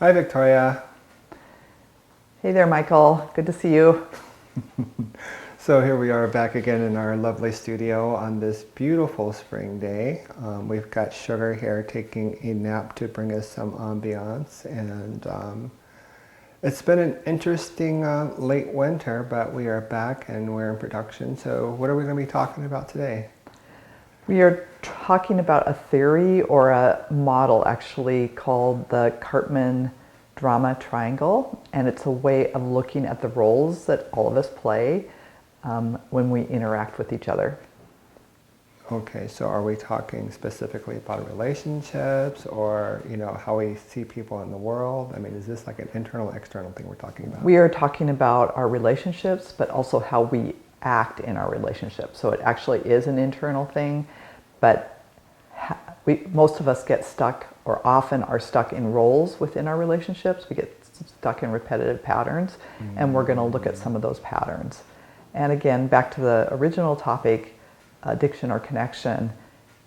Hi, Victoria. Hey there, Michael. Good to see you. So here we are back again in our lovely studio on this beautiful spring day. We've got Sugar here taking a nap to bring us some ambiance, and it's been an interesting late winter, but we are back and we're in production. So what are we going to be talking about today? We are talking about a theory or a model actually called the Cartman drama triangle, and it's a way of looking at the roles that all of us play when we interact with each other. Okay, so are we talking specifically about relationships or, how we see people in the world? I mean, is this like an internal, external thing we're talking about? We are talking about our relationships, but also how we act in our relationships. So it actually is an internal thing, but most of us get stuck or often are stuck in roles within our relationships. We get stuck in repetitive patterns, and we're going to look at some of those patterns. And again, back to the original topic, addiction or connection,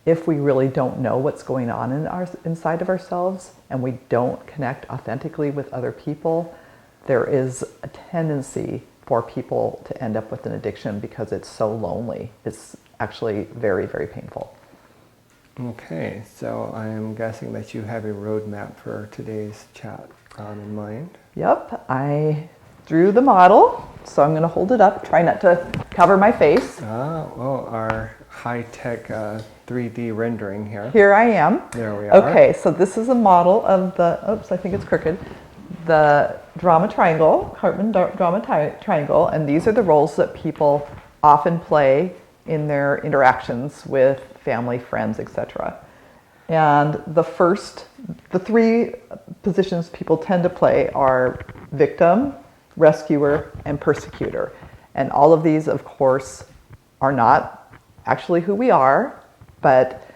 if we really don't know what's going on inside of ourselves and we don't connect authentically with other people, there is a tendency for people to end up with an addiction because it's so lonely. It's actually very, very painful. Okay, so I'm guessing that you have a roadmap for today's chat in mind. Yep, I drew the model, so I'm going to hold it up, try not to cover my face. Our high-tech 3D rendering here. Here I am. There we are. Okay, so this is a model of I think it's crooked, the drama triangle, Cartman drama triangle, and these are the roles that people often play in their interactions with family, friends, etc. And the three positions people tend to play are victim, rescuer, and persecutor. And all of these, of course, are not actually who we are, but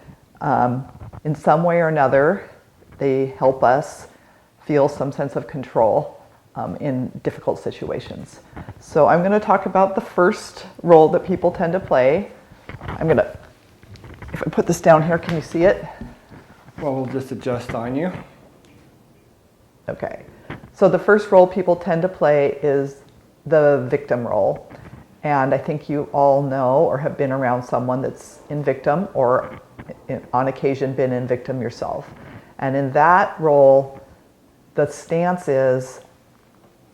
in some way or another, they help us feel some sense of control in difficult situations. So I'm going to talk about the first role that people tend to play. If I put this down here, can you see it? Well, we'll just adjust on you. Okay. So the first role people tend to play is the victim role. And I think you all know or have been around someone that's in victim or on occasion been in victim yourself. And in that role, the stance is,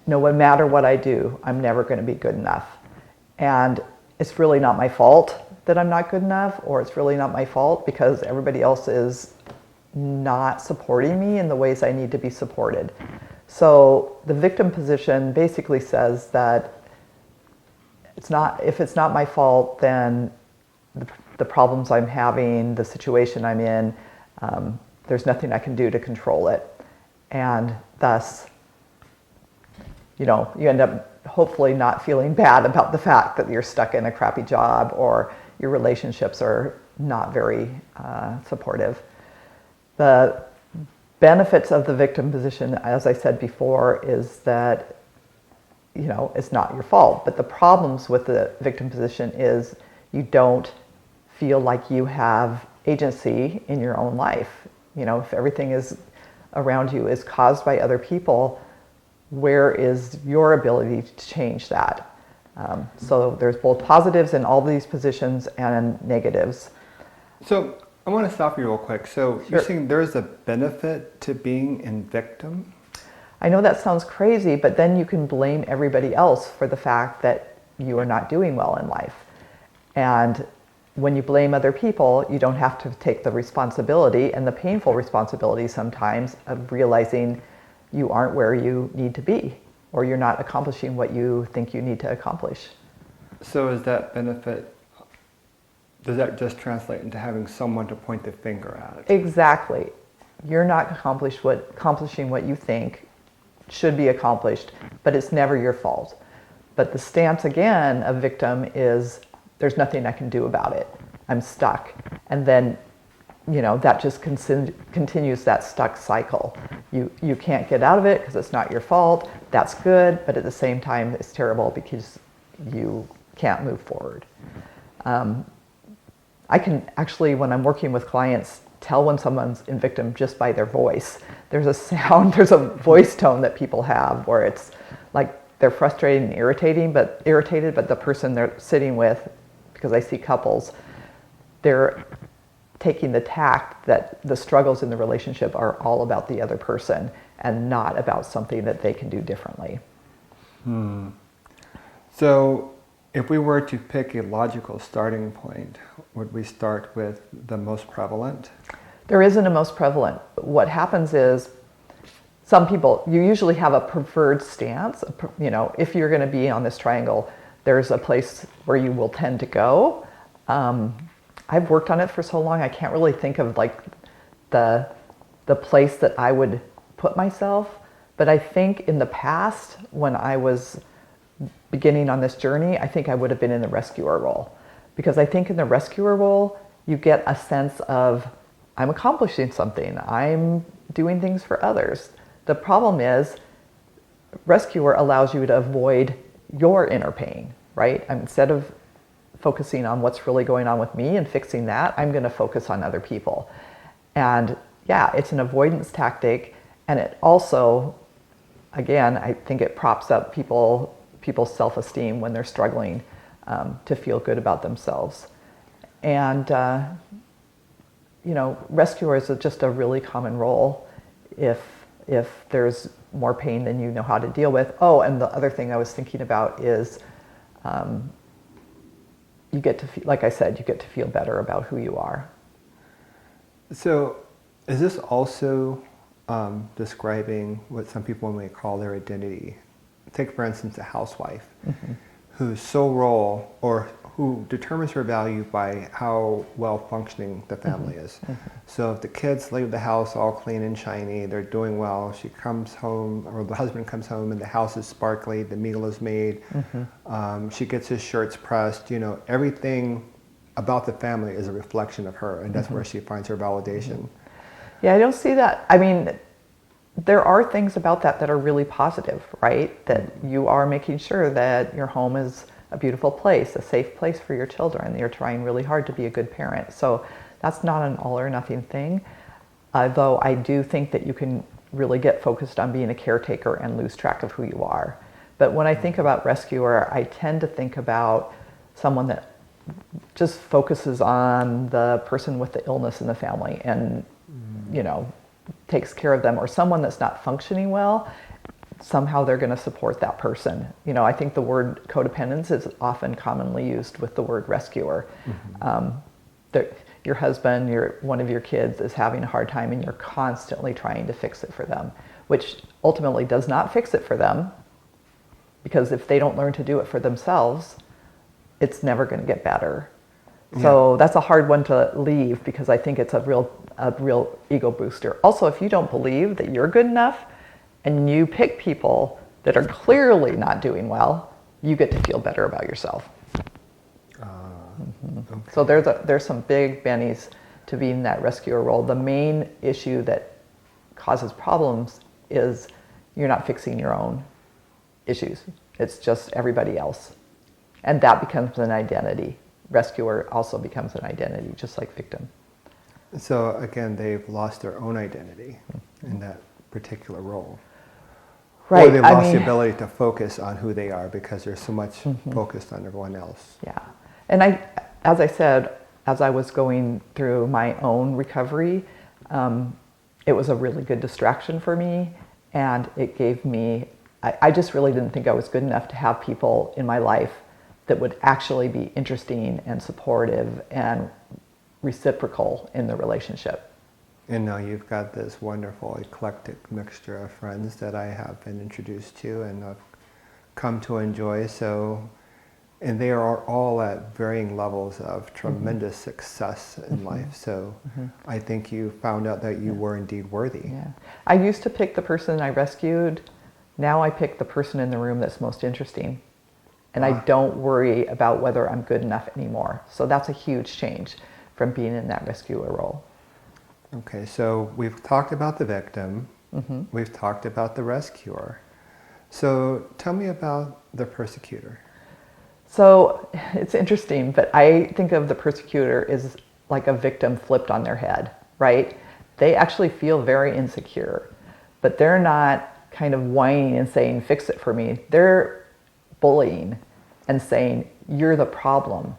no matter what I do, I'm never going to be good enough. And it's really not my fault that I'm not good enough, or it's really not my fault because everybody else is not supporting me in the ways I need to be supported. So the victim position basically says that if it's not my fault, then the problems I'm having, the situation I'm in, there's nothing I can do to control it. And thus, you end up hopefully not feeling bad about the fact that you're stuck in a crappy job or your relationships are not very supportive. The benefits of the victim position, as I said before, is that it's not your fault. But the problems with the victim position is you don't feel like you have agency in your own life. If everything is around you is caused by other people, where is your ability to change that? So there's both positives in all these positions and negatives. So I want to stop you real quick. So Sure. You're saying there's a benefit to being in victim? I know that sounds crazy, but then you can blame everybody else for the fact that you are not doing well in life. And when you blame other people, you don't have to take the responsibility and the painful responsibility sometimes of realizing you aren't where you need to be, or you're not accomplishing what you think you need to accomplish. So is that benefit, does that just translate into having someone to point the finger at? Exactly. You're not accomplishing what you think should be accomplished, but it's never your fault. But the stance again of victim is there's nothing I can do about it. I'm stuck. And then that just continues that stuck cycle. You can't get out of it because it's not your fault. That's good, but at the same time, it's terrible because you can't move forward. I can actually, when I'm working with clients, tell when someone's in victim just by their voice. there's a sound, there's a voice tone that people have where it's like they're frustrated and irritated, but the person they're sitting with, because I see couples, they're taking the tact that the struggles in the relationship are all about the other person and not about something that they can do differently. So if we were to pick a logical starting point, would we start with the most prevalent? There isn't a most prevalent. What happens is some people, you usually have a preferred stance. You know, if you're going to be on this triangle, there's a place where you will tend to go. I've worked on it for so long, I can't really think of like the place that I would put myself. But I think in the past, when I was beginning on this journey, I think I would have been in the rescuer role. Because I think in the rescuer role, you get a sense of, I'm accomplishing something, I'm doing things for others. The problem is, rescuer allows you to avoid your inner pain, right? Instead of focusing on what's really going on with me and fixing that, I'm going to focus on other people. And yeah, it's an avoidance tactic, and it also, again, I think it props up people's self-esteem when they're struggling to feel good about themselves. And you know, rescuer is just a really common role if there's more pain than you know how to deal with. Oh, and the other thing I was thinking about is you get to feel, like I said, you get to feel better about who you are. So is this also describing what some people may call their identity? Take, for instance, a housewife whose sole role, or who determines her value by how well functioning the family is. So if the kids leave the house all clean and shiny, they're doing well, she comes home, or the husband comes home and the house is sparkly, the meal is made, she gets his shirts pressed, you know, everything about the family is a reflection of her, and that's where she finds her validation. Yeah, I don't see that. I mean, there are things about that that are really positive, right? That you are making sure that your home is a beautiful place, a safe place for your children. You're trying really hard to be a good parent. So that's not an all or nothing thing. Though I do think that you can really get focused on being a caretaker and lose track of who you are. But when I think about rescuer, I tend to think about someone that just focuses on the person with the illness in the family and, you know, takes care of them, or someone that's not functioning well, somehow they're going to support that person. You know, I think the word codependence is often commonly used with the word rescuer. Your husband, one of your kids is having a hard time and you're constantly trying to fix it for them, which ultimately does not fix it for them, because if they don't learn to do it for themselves, it's never going to get better. So that's a hard one to leave, because I think it's a real ego booster. Also, if you don't believe that you're good enough and you pick people that are clearly not doing well, you get to feel better about yourself. Okay. So there's some big bennies to being in that rescuer role. The main issue that causes problems is you're not fixing your own issues. It's just everybody else. And that becomes an identity. Rescuer also becomes an identity, just like victim. So again, they've lost their own identity in that particular role. Right. Or they've lost the ability to focus on who they are because they're so much focused on everyone else. Yeah. And as I said, as I was going through my own recovery, it was a really good distraction for me. And it gave me, I just really didn't think I was good enough to have people in my life that would actually be interesting and supportive and reciprocal in the relationship. And now you've got this wonderful eclectic mixture of friends that I have been introduced to and I've come to enjoy. So, and they are all at varying levels of tremendous success in life. So I think you found out that you were indeed worthy. Yeah. I used to pick the person I rescued. Now I pick the person in the room that's most interesting. And I don't worry about whether I'm good enough anymore. So that's a huge change from being in that rescuer role. Okay, so we've talked about the victim. We've talked about the rescuer. So tell me about the persecutor. So it's interesting, but I think of the persecutor as like a victim flipped on their head, right? They actually feel very insecure. but they're not kind of whining and saying, fix it for me. They're bullying and saying, you're the problem.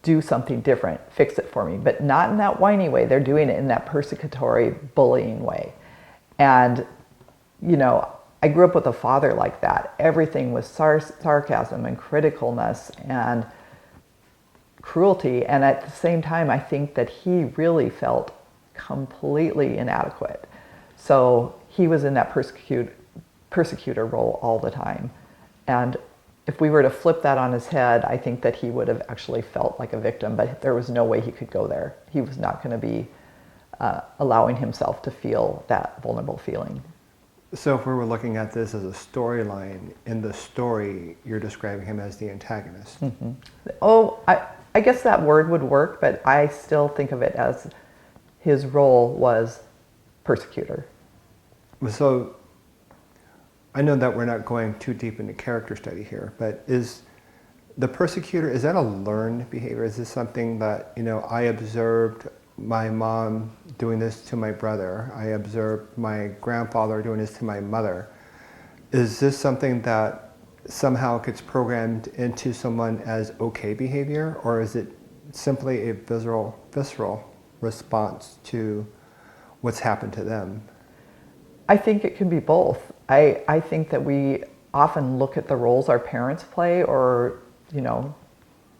Do something different. Fix it for me. But not in that whiny way. They're doing it in that persecutory, bullying way. And, you know, I grew up with a father like that. Everything was sarcasm and criticalness and cruelty. And at the same time, I think that he really felt completely inadequate. So he was in that persecutor role all the time. And if we were to flip that on his head, I think that he would have actually felt like a victim, but there was no way he could go there. He was not going to be allowing himself to feel that vulnerable feeling. So if we were looking at this as a storyline, in the story, you're describing him as the antagonist. Mm-hmm. Oh, I guess that word would work, but I still think of it as his role was persecutor. So I know that we're not going too deep into character study here, but is the persecutor, is that a learned behavior? Is this something that, you know, I observed my mom doing this to my brother. I observed my grandfather doing this to my mother. Is this something that somehow gets programmed into someone as okay behavior, or is it simply a visceral response to what's happened to them? I think it can be both. I think that we often look at the roles our parents play, or, you know,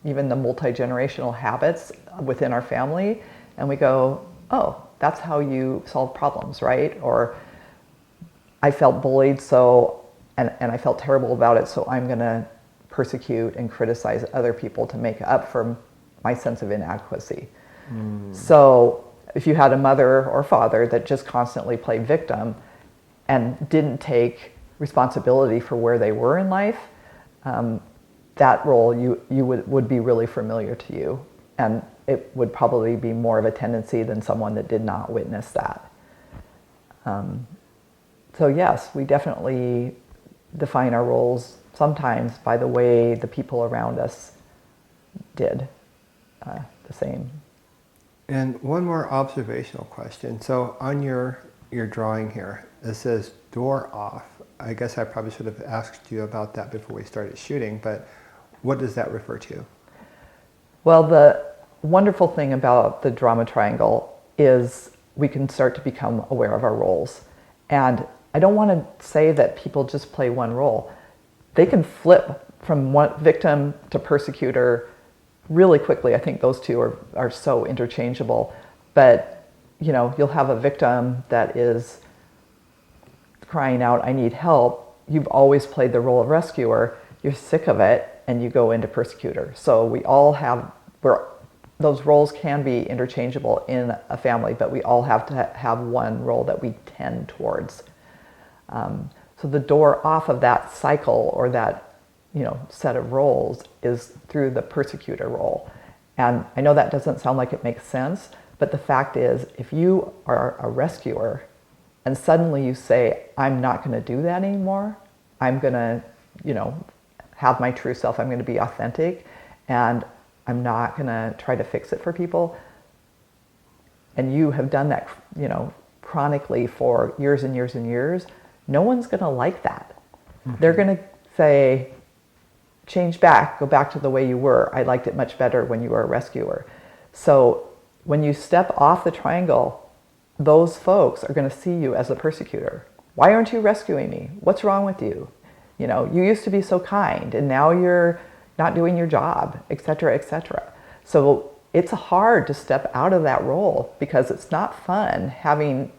even the multi-generational habits within our family, and we go, oh, that's how you solve problems, right? Or I felt bullied, so, and I felt terrible about it, so I'm going to persecute and criticize other people to make up for my sense of inadequacy. So if you had a mother or father that just constantly played victim and didn't take responsibility for where they were in life, that role you would be really familiar to you. And it would probably be more of a tendency than someone that did not witness that. So yes, we definitely define our roles sometimes by the way the people around us did the same. And one more observational question. So on your drawing here, it says door off. I guess I probably should have asked you about that before we started shooting, but what does that refer to? Well, the wonderful thing about the drama triangle is we can start to become aware of our roles. And I don't want to say that people just play one role. They can flip from one victim to persecutor really quickly. I think those two are so interchangeable. But, you know, you'll have a victim that is crying out, I need help. You've always played the role of rescuer. You're sick of it, and you go into persecutor. So we all have, those roles can be interchangeable in a family, but we all have to have one role that we tend towards. So the door off of that cycle, or that, you know, set of roles, is through the persecutor role. And I know that doesn't sound like it makes sense, but the fact is, if you are a rescuer and suddenly you say, I'm not going to do that anymore, I'm going to, you know, have my true self, I'm going to be authentic, and I'm not going to try to fix it for people, and you have done that, you know, chronically for years and years and years, no one's going to like that. Mm-hmm. They're going to say, change back, go back to the way you were. I liked it much better when you were a rescuer. So when you step off the triangle, those folks are going to see you as a persecutor. Why aren't you rescuing me? What's wrong with you? You know, you used to be so kind, and now you're not doing your job, et cetera, et cetera. So it's hard to step out of that role, because it's not fun having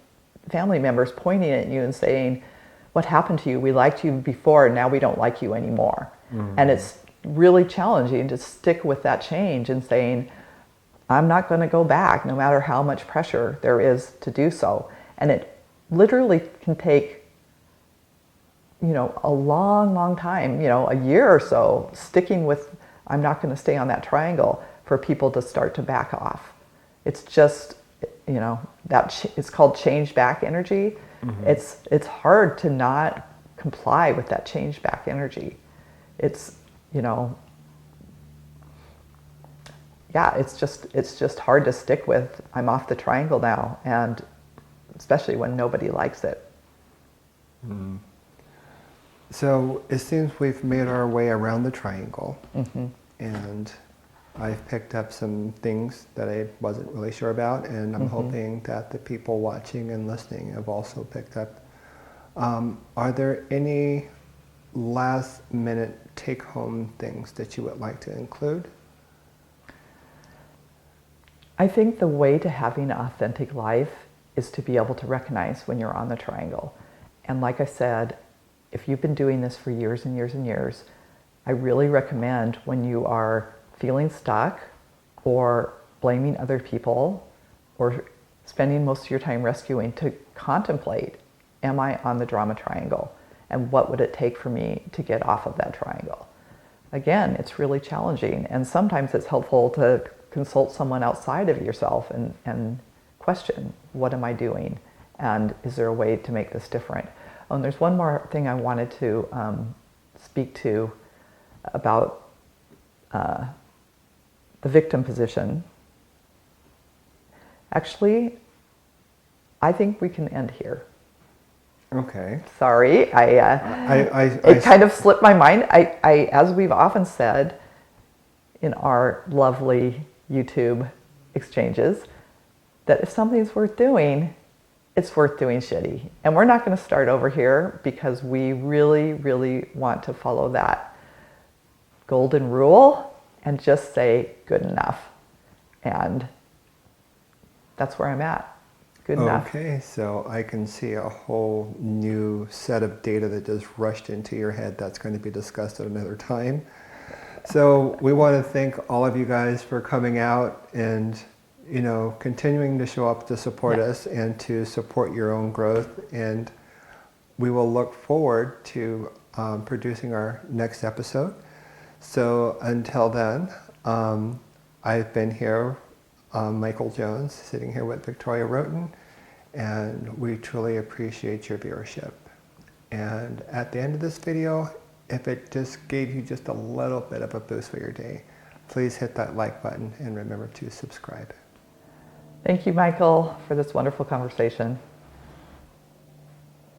family members pointing at you and saying, what happened to you? We liked you before, now we don't like you anymore. Mm-hmm. And it's really challenging to stick with that change and saying, I'm not going to go back, no matter how much pressure there is to do so. And it literally can take, you know, a long, long time, you know, a year or so, sticking with, I'm not going to stay on that triangle, for people to start to back off. It's just, you know, it's called change back energy. Mm-hmm. It's hard to not comply with that change back energy. It's, you know, yeah, it's just hard to stick with, I'm off the triangle now, and especially when nobody likes it. So it seems we've made our way around the triangle, Mm-hmm. and I've picked up some things that I wasn't really sure about, and I'm hoping that the people watching and listening have also picked up. Are there any last minute take home things that you would like to include? I think the way to having an authentic life is to be able to recognize when you're on the triangle. And like I said, if you've been doing this for years and years and years, I really recommend when you are feeling stuck or blaming other people or spending most of your time rescuing to contemplate, am I on the drama triangle? And what would it take for me to get off of that triangle? Again, it's really challenging, and sometimes it's helpful to consult someone outside of yourself and question, what am I doing? And is there a way to make this different? Oh, and there's one more thing I wanted to speak to about the victim position. Actually, I think we can end here. Okay. Sorry, it kind of slipped my mind. I, as we've often said in our lovely YouTube exchanges, that if something's worth doing, it's worth doing shitty. And we're not going to start over here because we really, really want to follow that golden rule and just say good enough. And that's where I'm at. Good enough. Okay, so I can see a whole new set of data that just rushed into your head that's going to be discussed at another time. So we want to thank all of you guys for coming out and, you know, continuing to show up to support us and to support your own growth. And we will look forward to producing our next episode. So until then, I've been here, Michael Jones, sitting here with Victoria Roten, and we truly appreciate your viewership. And at the end of this video, if it just gave you just a little bit of a boost for your day, please hit that like button and remember to subscribe. Thank you, Michael, for this wonderful conversation.